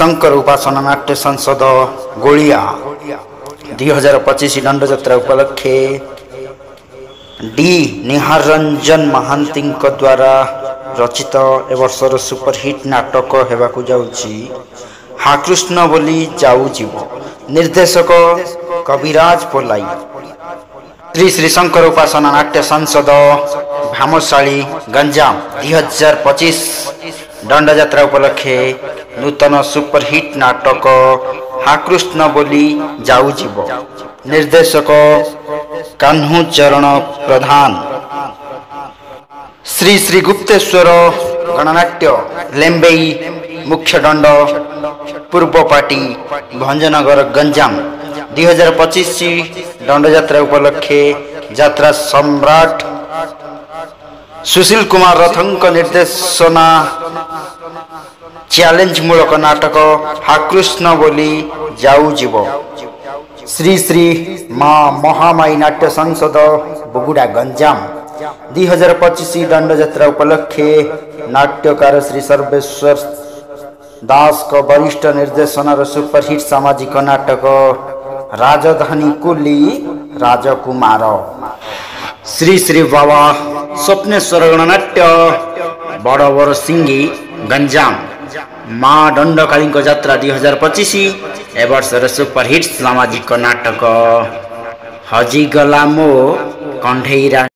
शंकर उपासना नाट्य संसद गोलिया 2025 दंड यात्रा उपलक्षे डी निहार रंजन महांती द्वारा रचित ए वर्षर सुपरहिट नाटक हेबाकु जाउची हा कृष्ण बोली जाऊ जीव। निर्देशक कविराज पोलाई। श्री श्री शंकर उपासना नाट्य संसद भामशाली गंजाम 2025 दंड यात्रा उपलक्षे नूतन सुपरहिट नाटक हा कृष्ण बोली जाऊ जीव। निर्देशक कान्हू चरण प्रधान। श्री श्री गुप्तेश्वर गणनाट्य लेम्बेई मुख्य दंड पूर्वपाटी भंजनगर गंजाम 2025 दंड यात्रा उपलक्षे यात्रा सम्राट सुशील कुमार रथंक निर्देशना चैलेंज मूलक नाटक हा कृष्ण बोली जाऊ जीव। श्री श्री माँ महामाई नाट्य संसद बगुड़ा गंजाम 2025 दंड यात्रा उपलक्षे नाट्यकार श्री सर्वेश्वर दास को वरिष्ठ निर्देशनार सुपरहिट सामाजिक नाटक राजधानी कुली राजकुमार। श्री श्री बाबा स्वप्नेश्वर गणनाट्य बड़बर सिंगी गंजाम माँ दंडकाली यात्रा 2025 ए वर्षर सुपरहिट सामाजिक नाटक हजिगला मो कंढेईरा